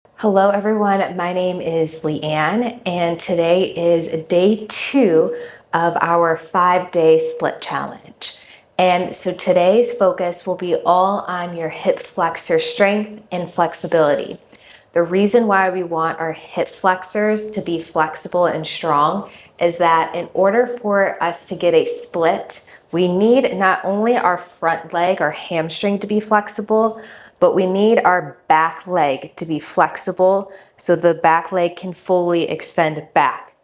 Hello everyone, my name is Leanne and today is day 2 of our 5-day split challenge. And so today's focus will be all on your hip flexor strength and flexibility. The reason why we want our hip flexors to be flexible and strong is that in order for us to get a split, we need not only our front leg, our hamstring, to be flexible, but we need our back leg to be flexible so the back leg can fully extend back.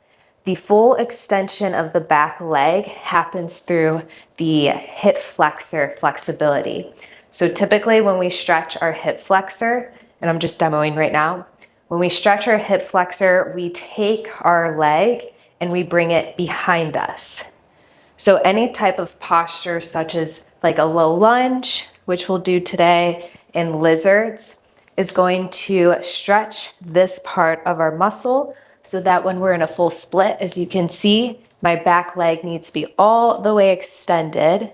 The full extension of the back leg happens through the hip flexor flexibility. So typically when we stretch our hip flexor, and I'm just demoing right now, when we stretch our hip flexor, we take our leg and we bring it behind us. So any type of posture such as like a low lunge, which we'll do today, and lizards, is going to stretch this part of our muscle so that when we're in a full split, as you can see, my back leg needs to be all the way extended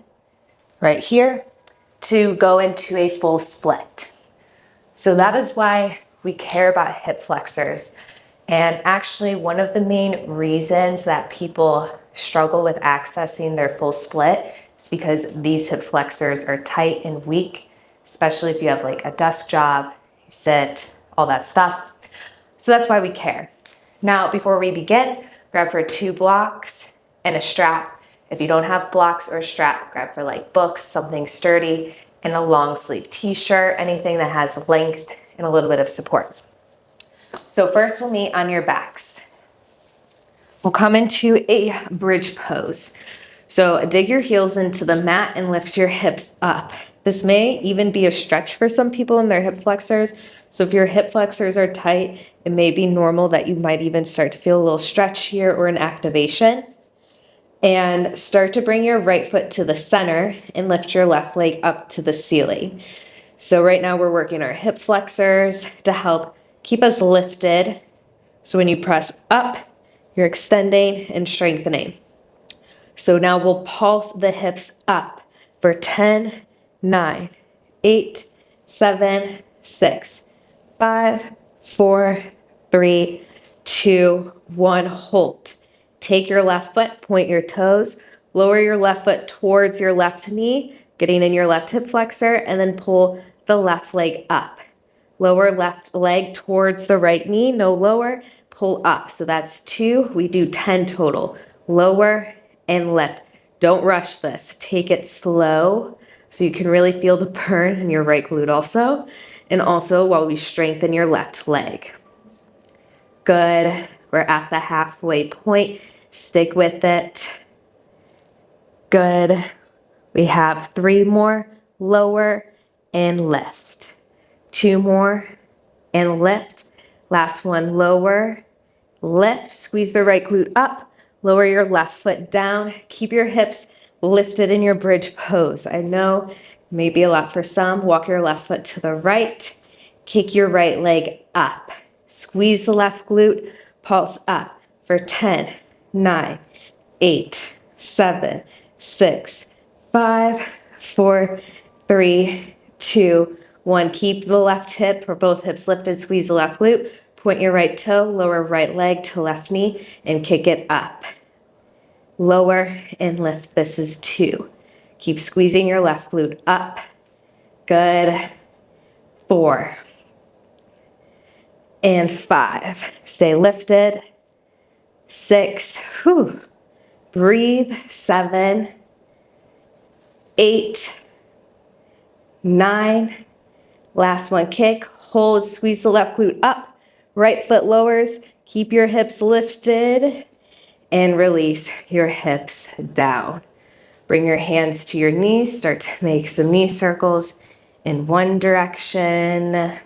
right here to go into a full split. So that is why we care about hip flexors. And actually, one of the main reasons that people struggle with accessing their full split is because these hip flexors are tight and weak, especially if you have like a desk job, you sit, all that stuff. So that's why we care. Now, before we begin, grab for 2 blocks and a strap. If you don't have blocks or a strap, grab for like books, something sturdy, and a long sleeve t-shirt, anything that has length and a little bit of support. So first we'll meet on your backs. We'll come into a bridge pose. So dig your heels into the mat and lift your hips up. This may even be a stretch for some people in their hip flexors. So if your hip flexors are tight, it may be normal that you might even start to feel a little stretch here or an activation. And start to bring your right foot to the center and lift your left leg up to the ceiling. So right now we're working our hip flexors to help keep us lifted. So when you press up, you're extending and strengthening. So now we'll pulse the hips up for 10, 9, 8, 7, 6, 5, 4, 3, 2, 1. Hold. Take your left foot, point your toes, lower your left foot towards your left knee, getting in your left hip flexor, and then pull the left leg up. Lower left leg towards the right knee, no lower, pull up. So that's 2, we do 10 total. Lower and lift. Don't rush this. Take it slow so you can really feel the burn in your right glute also. And also while we strengthen your left leg. Good. We're at the halfway point. Stick with it. Good. We have 3 more. Lower and lift. 2 more and lift. Last one, lower, lift. Squeeze the right glute up. Lower your left foot down. Keep your hips lifted in your bridge pose. I know maybe a lot for some. Walk your left foot to the right. Kick your right leg up. Squeeze the left glute. Pulse up for 10, 9, 8, 7, 6, 5, 4, 3, 2, 1. Keep the left hip or both hips lifted. Squeeze the left glute. Point your right toe, lower right leg to left knee, and kick it up. Lower and lift. This is 2. Keep squeezing your left glute up. Good. 4 and 5. Stay lifted. 6. Whew. Breathe. 7, 8, 9. Last one, kick, hold, squeeze the left glute up. Right foot lowers. Keep your hips lifted and release your hips down. Bring your hands to your knees. Start to make some knee circles in one direction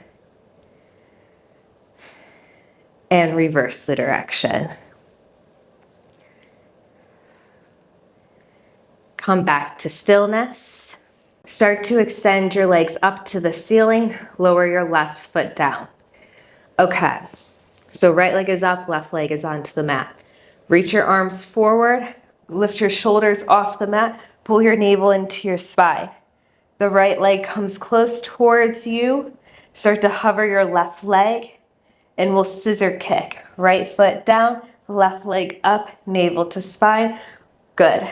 and reverse the direction. Come back to stillness. Start to extend your legs up to the ceiling. Lower your left foot down. Okay, so right leg is up, left leg is onto the mat. Reach your arms forward, lift your shoulders off the mat, pull your navel into your spine. The right leg comes close towards you. Start to hover your left leg and we'll scissor kick. Right foot down, left leg up, navel to spine. Good.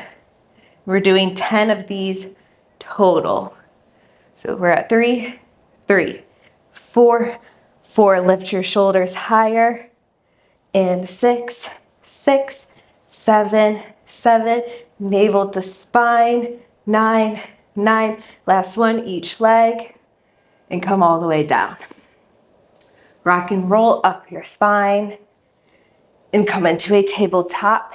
We're doing 10 of these total. So we're at 3, 3, 4, 4. Lift your shoulders higher. And 6, 6, 7, 7. Navel to spine. 9, 9. Last one, each leg. And come all the way down. Rock and roll up your spine. And come into a tabletop.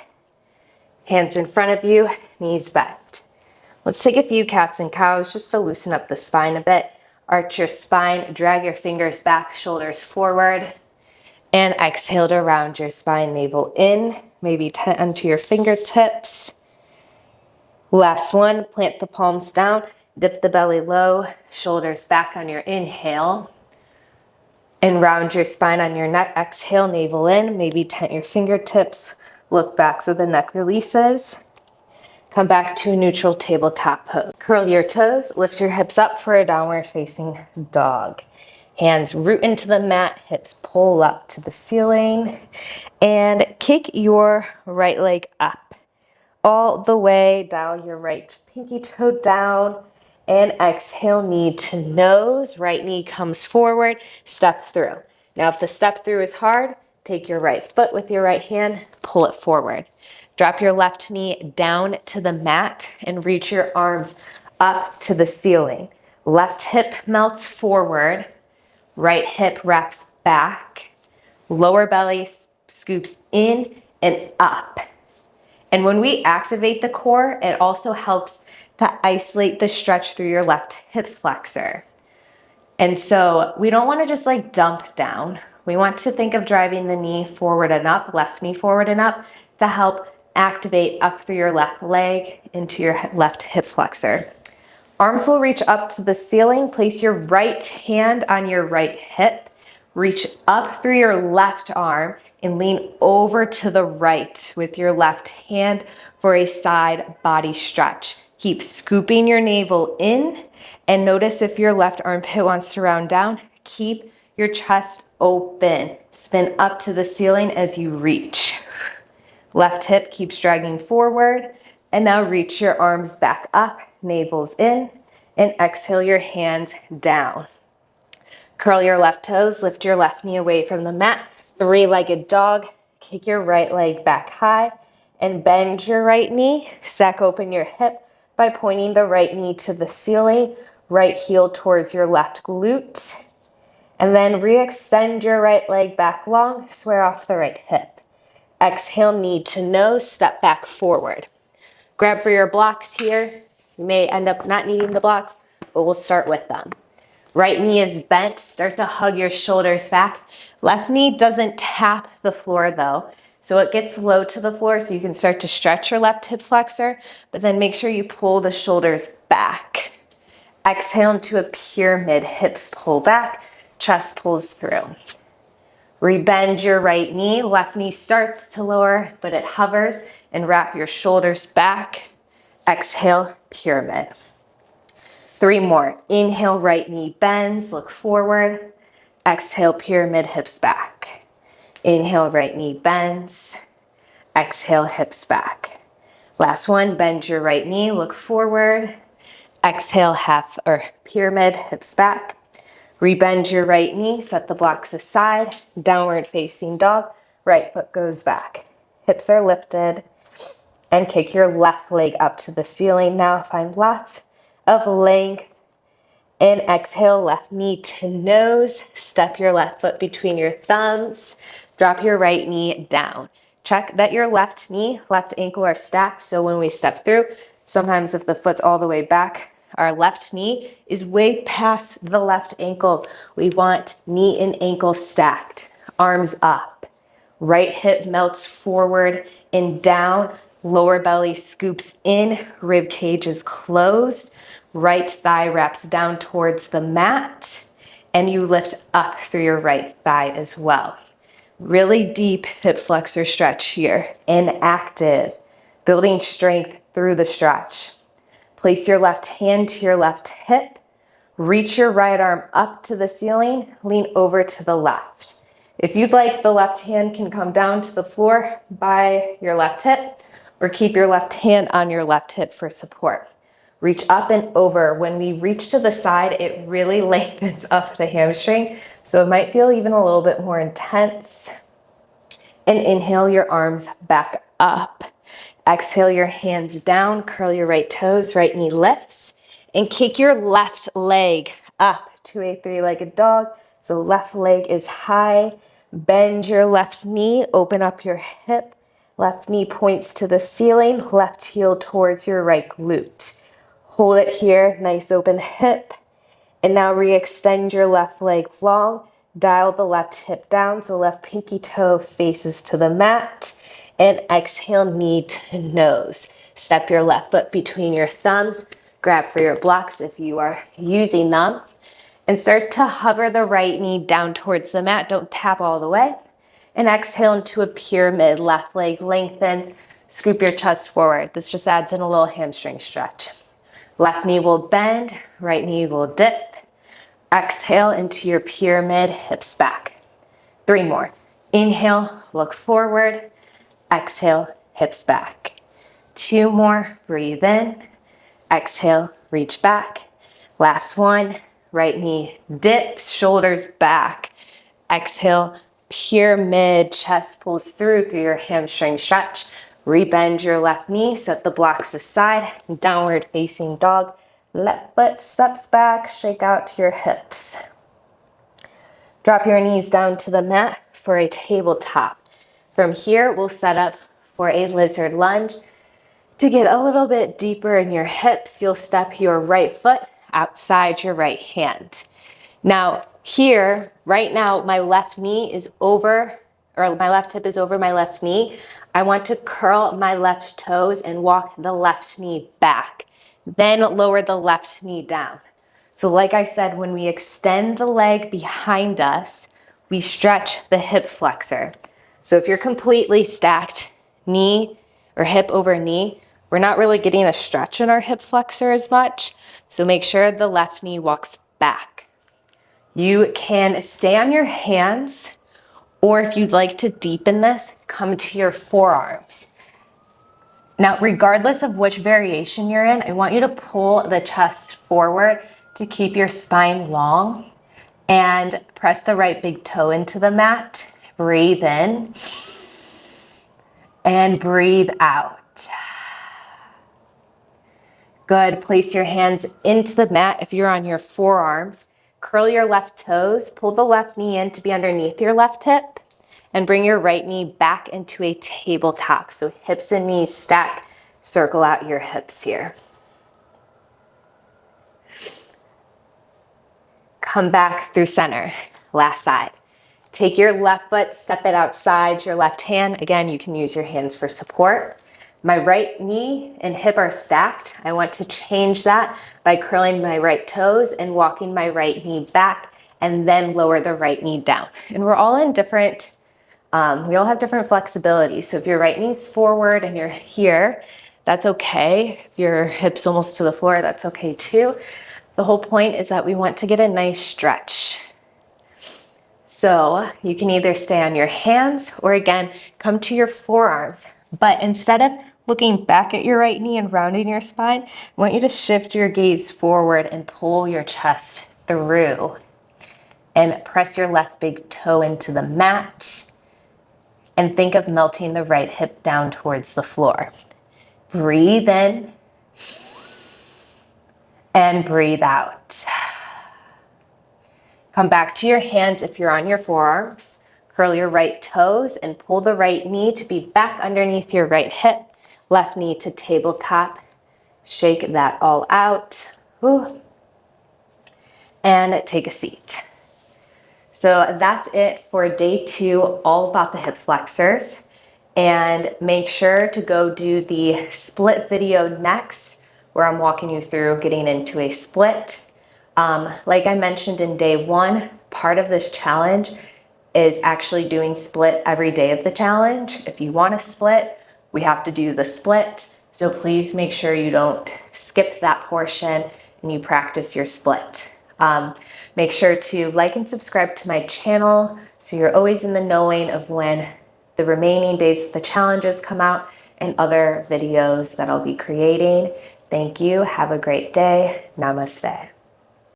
Hands in front of you, knees bent. Let's take a few cats and cows just to loosen up the spine a bit. Arch your spine, drag your fingers back, shoulders forward. And exhale to round your spine, navel in, maybe onto your fingertips. Last one, plant the palms down, dip the belly low, shoulders back on your inhale. And round your spine on your neck, exhale, navel in, maybe tent your fingertips, look back so the neck releases. Come back to a neutral tabletop pose. Curl your toes, lift your hips up for a downward facing dog. Hands root into the mat, hips pull up to the ceiling, and kick your right leg up all the way down, your right pinky toe down, and exhale, knee to nose, right knee comes forward, step through. Now if the step through is hard, take your right foot with your right hand, pull it forward. Drop your left knee down to the mat and reach your arms up to the ceiling. Left hip melts forward. Right hip wraps back, lower belly scoops in and up. And when we activate the core, it also helps to isolate the stretch through your left hip flexor. And so we don't want to just like dump down. We want to think of driving the knee forward and up, left knee forward and up, to help activate up through your left leg into your left hip flexor. Arms will reach up to the ceiling. Place your right hand on your right hip. Reach up through your left arm and lean over to the right with your left hand for a side body stretch. Keep scooping your navel in, and notice if your left armpit wants to round down. Keep your chest open. Spin up to the ceiling as you reach. Left hip keeps dragging forward, and now reach your arms back up. Navel's in, and exhale your hands down. Curl your left toes, lift your left knee away from the mat, three-legged dog, kick your right leg back high, and bend your right knee. Stack open your hip by pointing the right knee to the ceiling, right heel towards your left glute, and then re-extend your right leg back long, square off the right hip. Exhale, knee to nose, step back forward. Grab for your blocks here. You may end up not needing the blocks, but we'll start with them. Right knee is bent. Start to hug your shoulders back. Left knee doesn't tap the floor though, so it gets low to the floor so you can start to stretch your left hip flexor, but then make sure you pull the shoulders back. Exhale into a pyramid. Hips pull back, chest pulls through. Rebend your right knee. Left knee starts to lower, but it hovers, and wrap your shoulders back. Exhale, pyramid. 3 more. Inhale, right knee bends, look forward. Exhale, pyramid, hips back. Inhale, right knee bends. Exhale, hips back. Last one, bend your right knee, look forward. Exhale, half or pyramid, hips back. Rebend your right knee, set the blocks aside, downward facing dog, right foot goes back. Hips are lifted, and kick your left leg up to the ceiling. Now find lots of length, and exhale, left knee to nose. Step your left foot between your thumbs. Drop your right knee down. Check that your left knee, left ankle are stacked, so when we step through, sometimes if the foot's all the way back, our left knee is way past the left ankle. We want knee and ankle stacked. Arms up. Right hip melts forward and down. Lower belly scoops in. Rib cage is closed. Right thigh wraps down towards the mat. And you lift up through your right thigh as well. Really deep hip flexor stretch here. And active. Building strength through the stretch. Place your left hand to your left hip. Reach your right arm up to the ceiling. Lean over to the left. If you'd like, the left hand can come down to the floor by your left hip, or keep your left hand on your left hip for support. Reach up and over. When we reach to the side, it really lengthens up the hamstring, so it might feel even a little bit more intense. And inhale your arms back up. Exhale your hands down, curl your right toes, right knee lifts, and kick your left leg up to a three-legged dog. So left leg is high. Bend your left knee, open up your hip. Left knee points to the ceiling, left heel towards your right glute. Hold it here, nice open hip. And now re-extend your left leg long. Dial the left hip down so left pinky toe faces to the mat. And exhale, knee to nose. Step your left foot between your thumbs. Grab for your blocks if you are using them. And start to hover the right knee down towards the mat. Don't tap all the way. And exhale into a pyramid. Left leg lengthens. Scoop your chest forward. This just adds in a little hamstring stretch. Left knee will bend. Right knee will dip. Exhale into your pyramid, hips back. 3 more. Inhale, look forward. Exhale, hips back. 2 more, breathe in. Exhale, reach back. Last one, right knee dips, shoulders back. Exhale, pyramid, chest pulls through your hamstring stretch. Rebend your left knee, set the blocks aside, downward facing dog. Left foot steps back, shake out to your hips. Drop your knees down to the mat for a tabletop. From here, we'll set up for a lizard lunge. To get a little bit deeper in your hips, you'll step your right foot outside your right hand. Now here, right now, my left knee is over, or my left hip is over my left knee. I want to curl my left toes and walk the left knee back. Then lower the left knee down. So like I said, when we extend the leg behind us, we stretch the hip flexor. So if you're completely stacked knee or hip over knee, we're not really getting a stretch in our hip flexor as much. So make sure the left knee walks back. You can stay on your hands, or if you'd like to deepen this, come to your forearms. Now, regardless of which variation you're in, I want you to pull the chest forward to keep your spine long and press the right big toe into the mat. Breathe in and breathe out. Good. Place your hands into the mat if you're on your forearms. Curl your left toes. Pull the left knee in to be underneath your left hip. And bring your right knee back into a tabletop. So hips and knees stack. Circle out your hips here. Come back through center. Last side. Take your left foot, step it outside your left hand. Again, you can use your hands for support. My right knee and hip are stacked. I want to change that by curling my right toes and walking my right knee back, and then lower the right knee down. And we're all in different we all have different flexibility. So if your right knee's forward and you're here, that's okay. If your hip's almost to the floor, that's okay too. The whole point is that we want to get a nice stretch. So you can either stay on your hands or again, come to your forearms. But instead of looking back at your right knee and rounding your spine, I want you to shift your gaze forward and pull your chest through. And press your left big toe into the mat. And think of melting the right hip down towards the floor. Breathe in and breathe out. Come back to your hands if you're on your forearms. Curl your right toes and pull the right knee to be back underneath your right hip. Left knee to tabletop. Shake that all out. Ooh. And take a seat. So that's it for day 2, all about the hip flexors. And make sure to go do the split video next, where I'm walking you through getting into a split. Like I mentioned in day 1, part of this challenge is actually doing split every day of the challenge. If you want to split, we have to do the split. So please make sure you don't skip that portion and you practice your split. Make sure to like and subscribe to my channel so you're always in the knowing of when the remaining days of the challenges come out and other videos that I'll be creating. Thank you. Have a great day. Namaste.